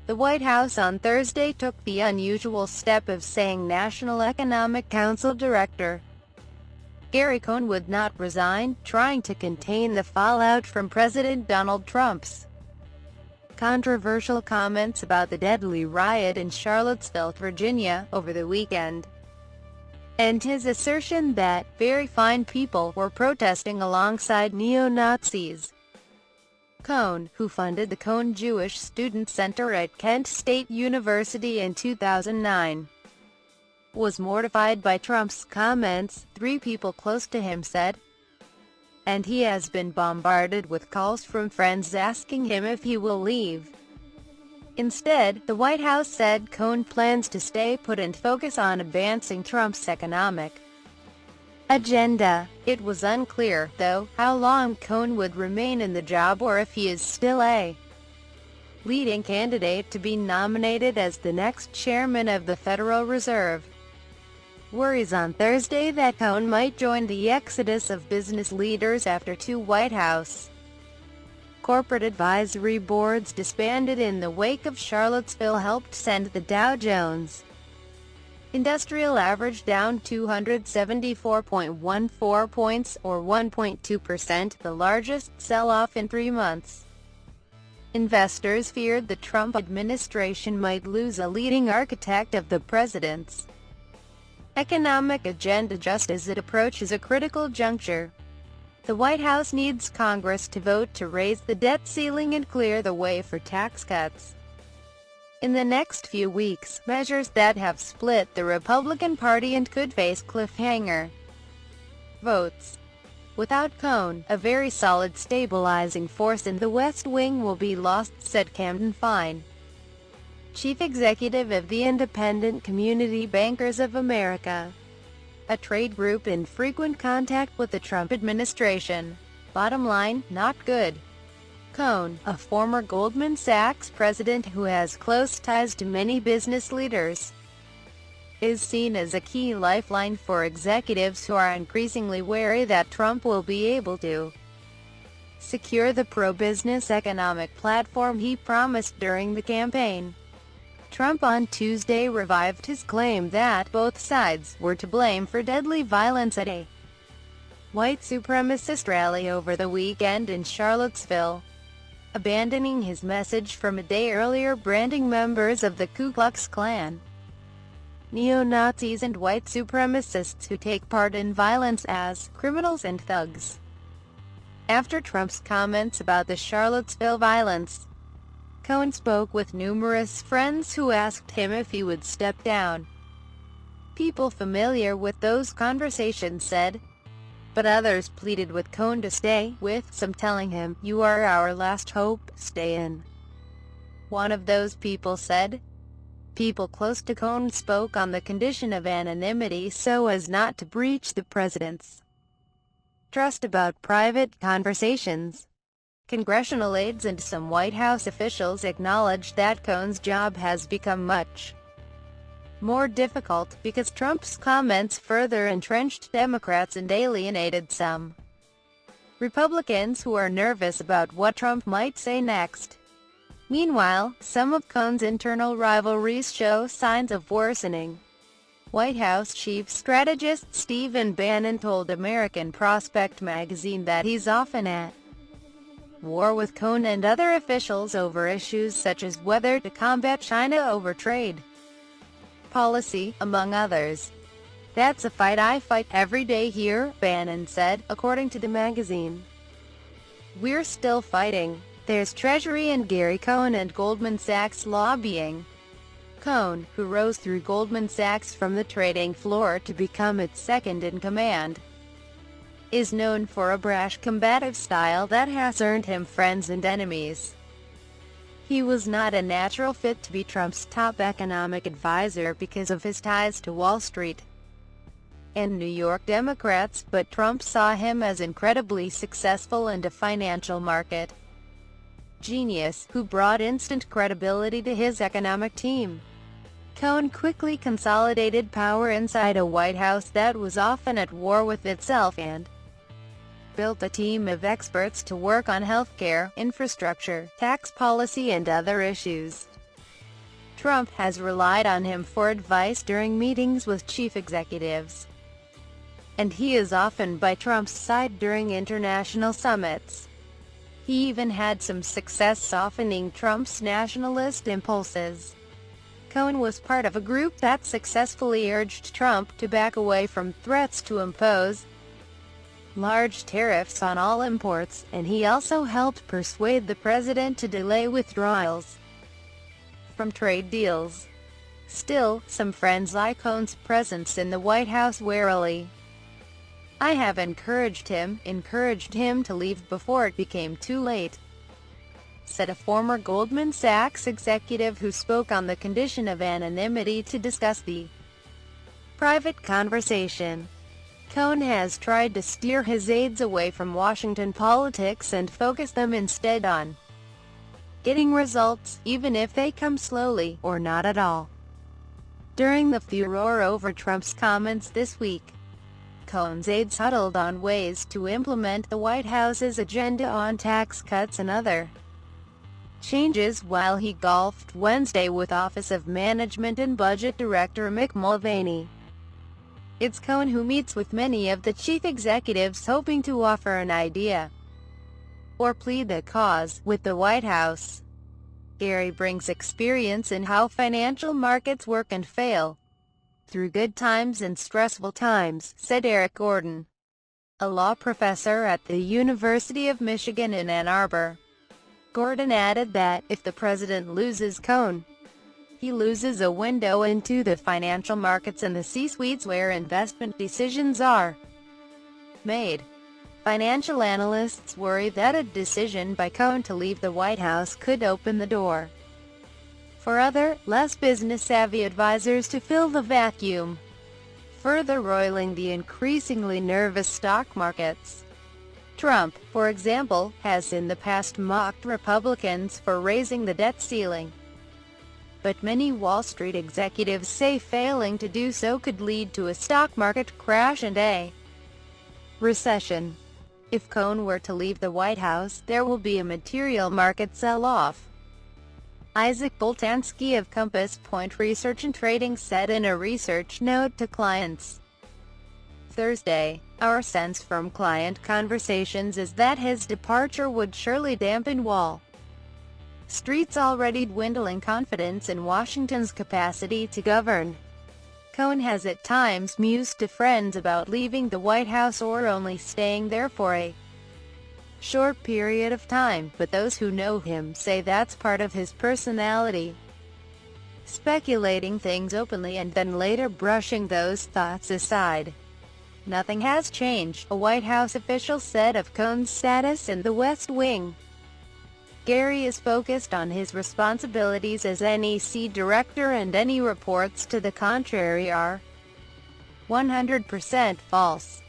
The White House on Thursday took the unusual step of saying National Economic Council Director Gary Cohn would not resign, trying to contain the fallout from President Donald Trump's controversial comments about the deadly riot in Charlottesville, Virginia, over the weekend, and his assertion that very fine people were protesting alongside neo-Nazis. Cohn, who funded the Cohn Jewish Student Center at Kent State University in 2009, was mortified by Trump's comments, 3 people close to him said, and he has been bombarded with calls from friends asking him if he will leave. Instead, the White House said Cohn plans to stay put and focus on advancing Trump's economic agenda. It was unclear, though, how long Cohn would remain in the job or if he is still a leading candidate to be nominated as the next chairman of the Federal Reserve. Worries on Thursday that Cohn might join the exodus of business leaders after 2 White House corporate advisory boards disbanded in the wake of Charlottesville helped send the Dow Jones Industrial Average down 274.14 points, or 1.2%, the largest sell-off in 3 months. Investors feared the Trump administration might lose a leading architect of the president's economic agenda just as it approaches a critical juncture. The White House needs Congress to vote to raise the debt ceiling and clear the way for tax cuts in the next few weeks, measures that have split the Republican Party and could face cliffhanger votes. Without Cohn, a very solid stabilizing force in the West Wing will be lost, said Camden Fine, chief executive of the Independent Community Bankers of America, a trade group in frequent contact with the Trump administration. Bottom line, not good. Cohn, a former Goldman Sachs president who has close ties to many business leaders, is seen as a key lifeline for executives who are increasingly wary that Trump will be able to secure the pro-business economic platform he promised during the campaign. Trump on Tuesday revived his claim that both sides were to blame for deadly violence at a white supremacist rally over the weekend in Charlottesville, abandoning his message from a day earlier branding members of the Ku Klux Klan, neo-Nazis and white supremacists who take part in violence as criminals and thugs. After Trump's comments about the Charlottesville violence, Cohn spoke with numerous friends who asked him if he would step down. People familiar with those conversations said, but others pleaded with Cohn to stay, with some telling him, "You are our last hope, stay in." One of those people said. People close to Cohn spoke on the condition of anonymity so as not to breach the president's trust about private conversations. Congressional aides and some White House officials acknowledged that Cohn's job has become much more difficult because Trump's comments further entrenched Democrats and alienated some Republicans who are nervous about what Trump might say next. Meanwhile, some of Cohn's internal rivalries show signs of worsening. White House chief strategist Stephen Bannon told American Prospect magazine that he's often at war with Cohn and other officials over issues such as whether to combat China over trade policy, among others. "That's a fight I fight every day here," Bannon said, according to the magazine. "We're still fighting. There's Treasury and Gary Cohn and Goldman Sachs lobbying." Cohn, who rose through Goldman Sachs from the trading floor to become its second-in-command, is known for a brash combative style that has earned him friends and enemies. He was not a natural fit to be Trump's top economic advisor because of his ties to Wall Street and New York Democrats, but Trump saw him as incredibly successful and a financial market genius who brought instant credibility to his economic team. Cohn quickly consolidated power inside a White House that was often at war with itself and built a team of experts to work on healthcare, infrastructure, tax policy and other issues. Trump has relied on him for advice during meetings with chief executives, and he is often by Trump's side during international summits. He even had some success softening Trump's nationalist impulses. Cohn was part of a group that successfully urged Trump to back away from threats to impose large tariffs on all imports, and he also helped persuade the president to delay withdrawals from trade deals. Still, some friends eye Cohn's presence in the White House warily. "I have encouraged him to leave before it became too late," said a former Goldman Sachs executive who spoke on the condition of anonymity to discuss the private conversation. Cohn has tried to steer his aides away from Washington politics and focus them instead on getting results, even if they come slowly, or not at all. During the furor over Trump's comments this week, Cohn's aides huddled on ways to implement the White House's agenda on tax cuts and other changes while he golfed Wednesday with Office of Management and Budget Director Mick Mulvaney. It's Cohn who meets with many of the chief executives, hoping to offer an idea or plead the cause with the White House. Gary brings experience in how financial markets work and fail through good times and stressful times, said Eric Gordon, a law professor at the University of Michigan in Ann Arbor. Gordon added that, if the president loses Cohn, he loses a window into the financial markets and the C-suites where investment decisions are made. Financial analysts worry that a decision by Cohn to leave the White House could open the door for other, less business-savvy advisors to fill the vacuum, further roiling the increasingly nervous stock markets. Trump, for example, has in the past mocked Republicans for raising the debt ceiling, but many Wall Street executives say failing to do so could lead to a stock market crash and a recession. If Cohn were to leave the White House, there will be a material market sell-off. Isaac Boltanski of Compass Point Research and Trading said in a research note to clients Thursday, "Our sense from client conversations is that his departure would surely dampen Wall Street's already dwindling confidence in Washington's capacity to govern." Cohn has at times mused to friends about leaving the White House or only staying there for a short period of time, but those who know him say that's part of his personality. Speculating things openly and then later brushing those thoughts aside. Nothing has changed, a White House official said of Cohn's status in the West Wing. Gary is focused on his responsibilities as NEC director, and any reports to the contrary are 100% false.